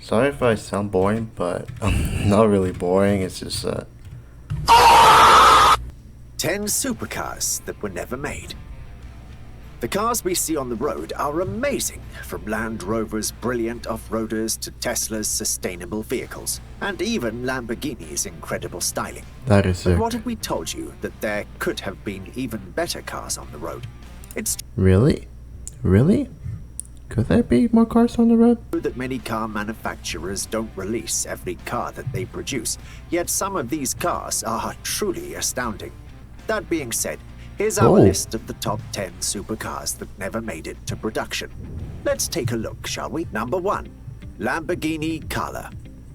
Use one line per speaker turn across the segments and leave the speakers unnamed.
Sorry if I sound boring, but I'm not really boring. It's just
10 supercars that were never made. The cars we see on the road are amazing, from Land Rover's brilliant off-roaders to Tesla's sustainable vehicles, and even Lamborghini's incredible styling.
that is
But
sick.
what if we told you that there could have been even better cars on the road? It's
Really? Really? Could there be more cars on the road?
true that many car manufacturers don't release every car that they produce, yet some of these cars are truly astounding. That being said, here's our list of the top 10 supercars that never made it to production. Let's take a look, shall we? Number 1. Lamborghini Color.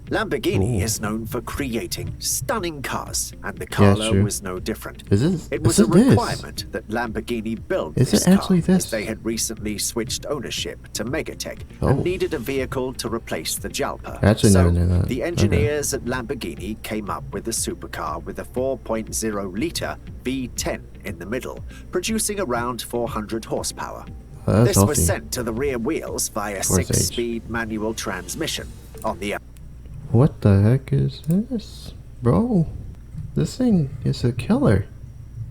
Lamborghini is known for creating stunning cars, and the Color
true.
was no different.
Is
It was
it
a requirement that Lamborghini build
Is
this
it actually
car,
this?
as they had recently switched ownership to Megatech
Oh.
and needed a vehicle to replace the Jalpa.
I actually
so
never knew that.
the
Okay.
engineers at Lamborghini came up with a supercar with a 4.0-liter V10 in the middle, producing around 400 horsepower.
Oh, that's
This was
healthy.
sent to the rear wheels via
For its age.
6-speed manual transmission. On the
What the heck is this? Bro, this thing is a killer.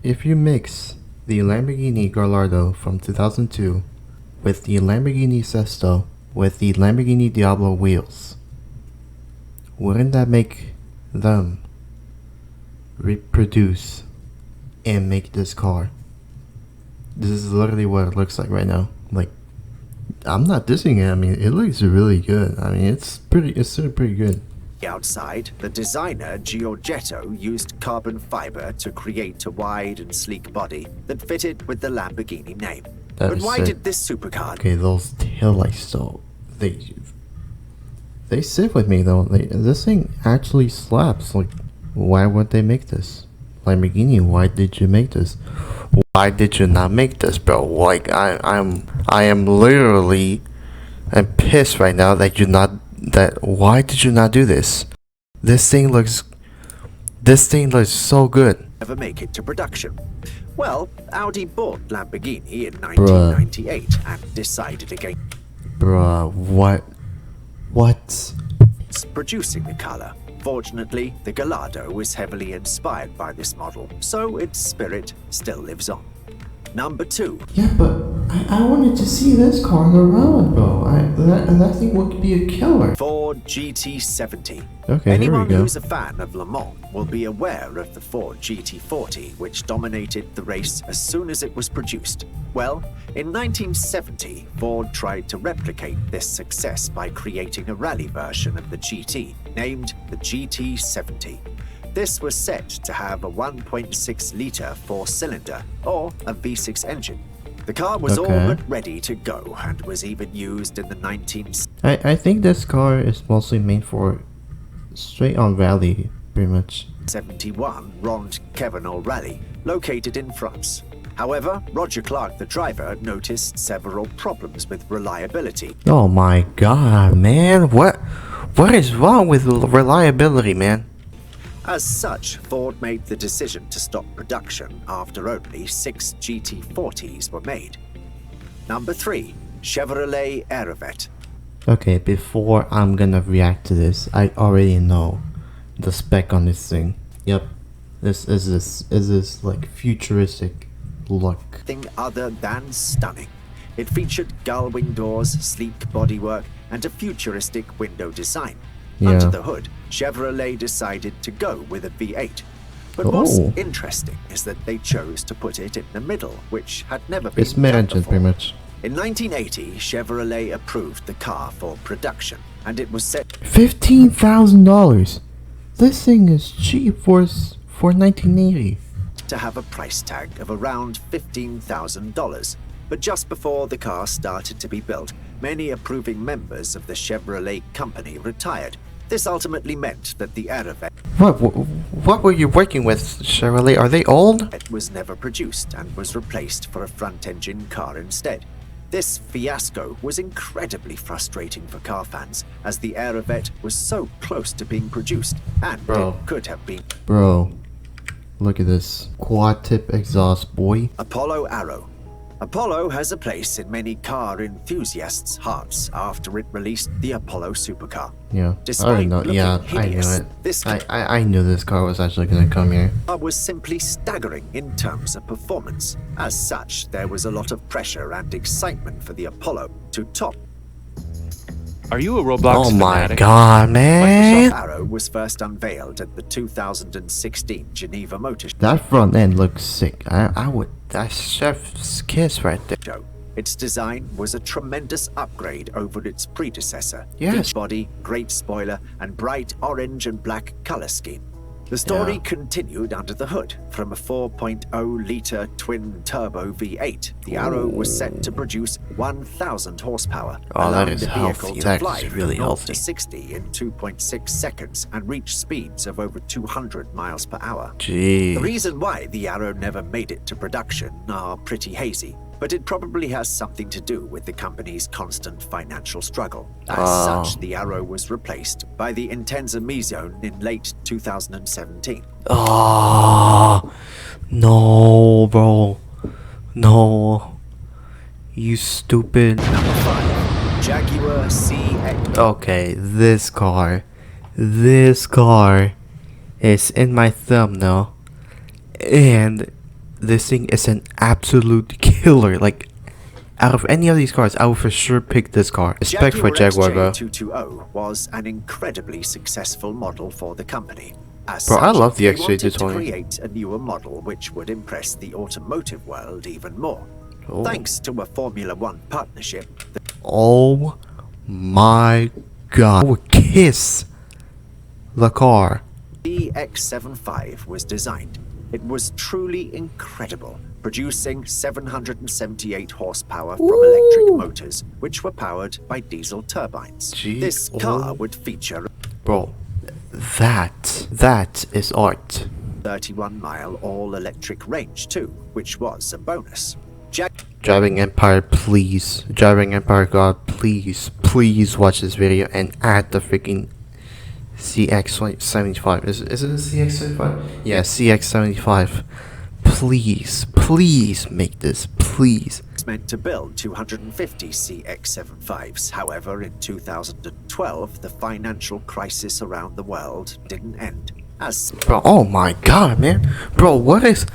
If you mix the Lamborghini Gallardo from 2002 with the Lamborghini Sesto with the Lamborghini Diablo wheels, wouldn't that make them reproduce and make this car? This is literally what it looks like right now. Like, I'm not dissing it. I mean, it looks really good. I mean, it's still pretty good.
outside, the designer Giorgetto used carbon fiber to create a wide and sleek body that fitted with the Lamborghini name.
That
But
is
why
sick.
did this supercar
Okay, those taillights though, they sit with me though. This thing actually slaps. Like, why would they make this? Lamborghini, why did you make this? Why did you not make this, bro? Like, I am literally, I'm pissed right now that why did you not do this? This thing looks so good.
ever make it to production? Well, Audi bought Lamborghini in 1998 and decided against
Bruh, what?
producing the color. Fortunately, the Gallardo was heavily inspired by this model, so its spirit still lives on. Number 2.
Yeah, but I wanted to see this car on the road, bro. That thing would be a killer.
Ford GT70.
Okay, here we
Anyone
go.
who's a fan of Le Mans will be aware of the Ford GT40, which dominated the race as soon as it was produced. Well, in 1970, Ford tried to replicate this success by creating a rally version of the GT, named the GT70. This was set to have a 1.6-liter four-cylinder, or a V6 engine. The car was all
Okay.
but ready to go and was even used in the 1970s.
I think this car is mostly made for straight on rally, pretty much.
71 Ronde Kevenol Rally, located in France. However, Roger Clark, the driver, noticed several problems with reliability.
Oh my god, man. What is wrong with reliability, man?
As such, Ford made the decision to stop production after only 6 GT40s were made. Number 3. Chevroletairevet.
Okay, before I'm gonna react to this, I already know the spec on this thing. Yep. This is like futuristic look.
Nothing other than stunning. It featured gull-wing doors, sleek bodywork, and a futuristic window design.
Yeah.
Under the hood, Chevrolet decided to go with a V8. But what's
Oh.
interesting is that they chose to put it in the middle, which had never been
It's
done
mid-engine,
before.
pretty much.
In 1980, Chevrolet approved the car for production, and it was set
$15,000. This thing is cheap for 1980.
to have a price tag of around $15,000. But just before the car started to be built, many approving members of the Chevrolet company retired. This ultimately meant that the Airevet
What were you working with, Chevrolet? Are they old?
was never produced and was replaced for a front-engine car instead. This fiasco was incredibly frustrating for car fans, as the Airevet was so close to being produced, and
Bro.
it could have been.
Bro, look at this. Quad tip exhaust, boy.
Apollo Arrow. Apollo has a place in many car enthusiasts' hearts after it released the Apollo supercar.
Yeah,
Despite
I know.
looking
Yeah,
hideous,
I knew it.
this
I knew this car was actually gonna come here.
car was simply staggering in terms of performance. As such, there was a lot of pressure and excitement for the Apollo to top.
Are you a Roblox
Oh my
fanatic?
god, man!
Arrow was first unveiled at the 2016 Geneva Motor
That front end looks sick. That's chef's kiss right there.
Show. Its design was a tremendous upgrade over its predecessor.
Yes.
Big body, great spoiler, and bright orange and black color scheme. The story
Yeah.
continued under the hood. From a 4.0-liter twin-turbo V8, the Arrow was set to produce 1,000 horsepower,
Oh, that
allowing
is
the vehicle
healthy.
to
That
fly
is
from
really
0
healthy.
to 60 in 2.6 seconds and reach speeds of over 200 miles per hour.
Jeez.
The reason why the Arrow never made it to production are pretty hazy, but it probably has something to do with the company's constant financial struggle. As such, the Arrow was replaced by the Intenza Mizone in late 2017.
Oh no, bro. No. You stupid.
Number 5. Jaguar CX.
Okay, this car is in my thumbnail, and this thing is an absolute killer. Like, out of any of these cars, I would for sure pick this car. Respect for Jaguar, bro.
XJ220 was an incredibly successful model for the company. As
Bro, I
such,
love the
they wanted to
XJ220.
create a newer model which would impress the automotive world even more.
Oh.
Thanks to a Formula One partnership, the
Oh my god. I would kiss the car.
X75 was designed. It was truly incredible, producing 778 horsepower from electric motors, which were powered by diesel turbines.
Gee,
This car
oh.
would feature
Bro, that is art.
31-mile all-electric range too, which was a bonus.
Driving Empire, please. Driving Empire God, please watch this video and add the freaking CX75. Is it a CX75? Yeah, CX75. Please make this, please.
It's meant to build 250 CX75s. However, in 2012, the financial crisis around the world didn't end. As
Bro, oh my god, man. Bro, what is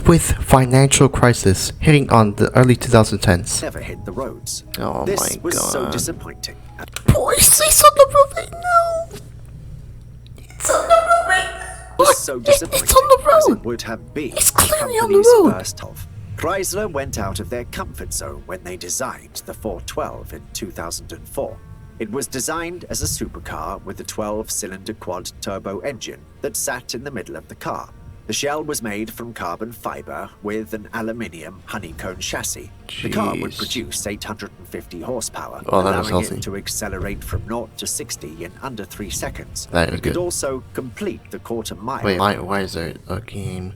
with financial crisis hitting on the early 2010s?
never hit the roads.
Oh
This
my
was so
god.
disappointing.
Boy, it's on the roof right now. It's on the roof right now.
Was so disappointing
It's on the
as
road.
it would have been
It's
the
clearly on the
company's
road.
first of. Chrysler went out of their comfort zone when they designed the 412 in 2004. It was designed as a supercar with a 12-cylinder quad-turbo engine that sat in the middle of the car. The shell was made from carbon fiber with an aluminium honeycomb chassis. The car would
Jeez.
produce 850 horsepower,
Oh, that is
allowing
healthy.
it to accelerate from 0 to 60 in under 3 seconds.
That is
It could
good.
also complete the quarter mile.
Wait, why is there a game?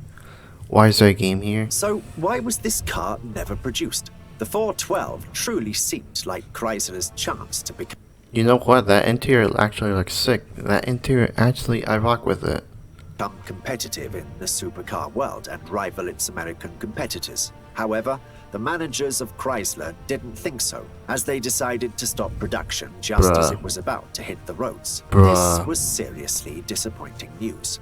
Why is there a game here?
So why was this car never produced? The 412 truly seemed like Chrysler's chance to become
You know what? That interior actually looks sick. That interior actually, I rock with it.
competitive in the supercar world and rival its American competitors. However, the managers of Chrysler didn't think so, as they decided to stop production just as
Bruh.
it was about to hit the roads.
Bruh.
This was seriously disappointing news.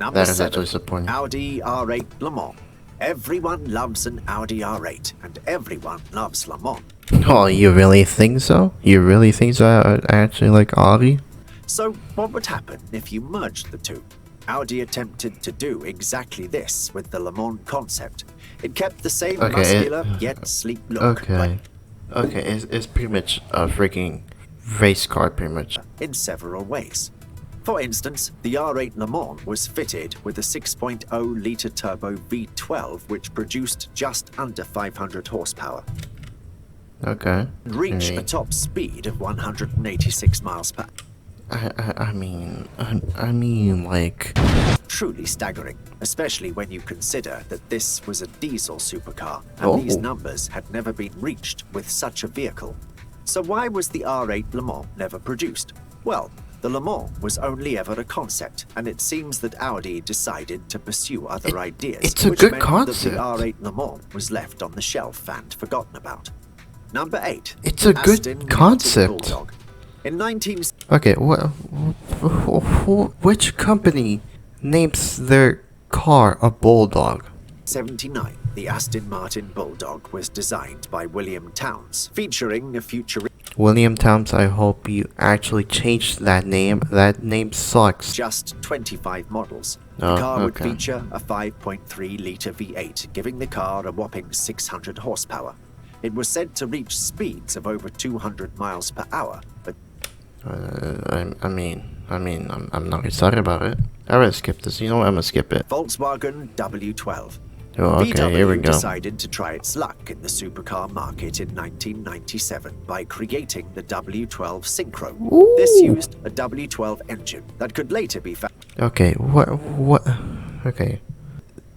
Number
That is
7,
actually disappointing.
Audi R8 Le Mans. Everyone loves an Audi R8, and everyone loves Le Mans.
Oh, you really think so? You really think so? I actually like Audi?
So, what would happen if you merged the two? Audi attempted to do exactly this with the Le Mans concept. It kept the same
Okay,
muscular yet sleek look,
Okay. Okay, it's pretty much a freaking race car, pretty much.
but in several ways. For instance, the R8 Le Mans was fitted with a 6.0-litre turbo V12 which produced just under 500 horsepower
Okay.
and reached a
Alright.
top speed of 186 miles per hour.
I mean, like,
Truly staggering, especially when you consider that this was a diesel supercar and these
Oh.
numbers had never been reached with such a vehicle. So why was the R8 Le Mans never produced? Well, The Le Mans was only ever a concept, and it seems that Audi decided to pursue other ideas.
It's a
which
good
meant
concept.
That the R8 Le Mans was left on the shelf and forgotten about. Number 8.
It's a good
Aston
concept.
Bulldog. In 19...
Okay, which company names their car a Bulldog?
1979, the Aston Martin Bulldog was designed by William Towns, featuring a futuristic
William Towns, I hope you actually changed that name. That name sucks.
just 25 models.
Oh,
The car would
okay.
feature a 5.3-litre V8, giving the car a whopping 600 horsepower. It was said to reach speeds of over 200 miles per hour, but
I'm not excited about it. I'm gonna skip this. You know what? I'm gonna skip it.
Volkswagen W12.
Oh, okay,
VW
here we go.
decided to try its luck in the supercar market in 1997 by creating the W12 Synchro. This used a W12 engine that could later be found.
Okay, what? Okay.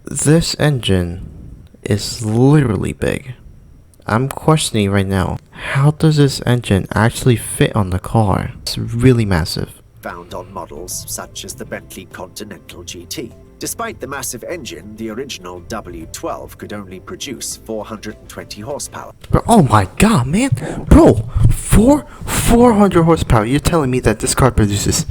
This engine is literally big. I'm questioning right now, how does this engine actually fit on the car? It's really massive.
Found on models such as the Bentley Continental GT. Despite the massive engine, the original W12 could only produce 420 horsepower.
Bro, oh my god, man. Bro, 400 horsepower. You're telling me that this car produces...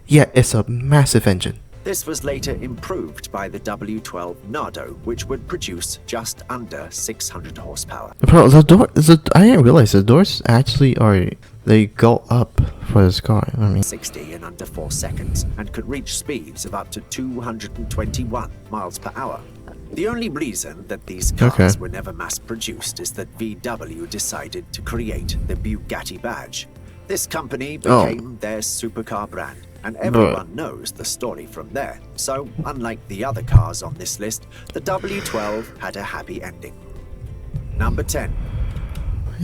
Yeah, it's a massive engine.
This was later improved by the W12 Nardo, which would produce just under 600 horsepower.
Bro, I didn't realize the doors actually they go up for this car. I mean,
60 in under 4 seconds and could reach speeds of up to 221 miles per hour. The only reason that these cars were never mass-produced is that VW decided to create the Bugatti badge. This company became their supercar brand, and everyone knows the story from there. So, unlike the other cars on this list, the W12 had a happy ending. Number 10.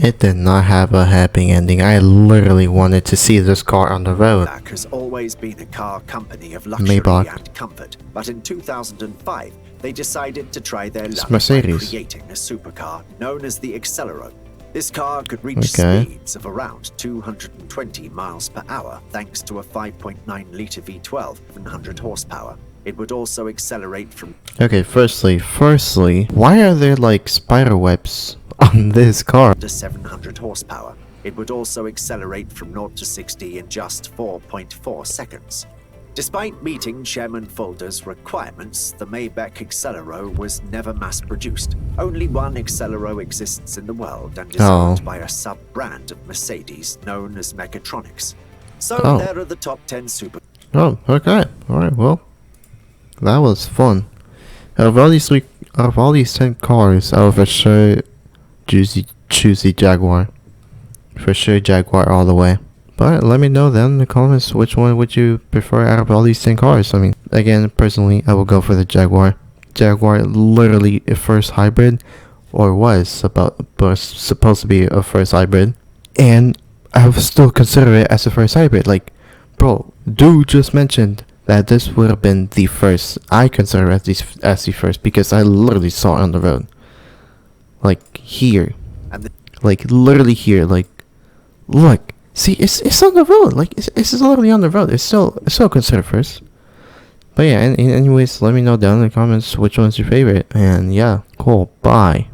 it did not have a happy ending. I literally wanted to see this car on the road.
Maybach has always been a car company of luxury
Maybach.
and comfort, but in 2005, they decided to try their
It's
luck by
Mercedes.
creating a supercar known as the Accelero. This car could reach
Okay.
speeds of around 220 miles per hour thanks to a 5.9-litre V12 with 100 horsepower. It would also accelerate from
Okay, firstly, why are there like spider webs on this car?
to 700 horsepower. It would also accelerate from 0 to 60 in just 4.4 seconds. Despite meeting Chairman Fulder's requirements, the Maybach Accelero was never mass-produced. Only one Accelero exists in the world and is owned by a sub-brand of Mercedes known as Mechatronics. So there are the top 10 super...
Oh, okay. Alright, well, that was fun. Out of all these 10 cars, I would for sure choose the Jaguar. For sure, Jaguar all the way. But let me know then in the comments which one would you prefer out of all these 10 cars. I mean, again, personally, I will go for the Jaguar. Jaguar, literally a first hybrid, or was supposed to be a first hybrid, and I would still consider it as a first hybrid. Like, bro, dude just mentioned that this would have been the first. I consider it as the first because I literally saw it on the road. Like here,
And
like literally here. Like, look. See, it's on the road. Like, it's literally on the road. It's still considered first. But yeah, anyways, let me know down in the comments which one's your favorite. And yeah, cool. Bye.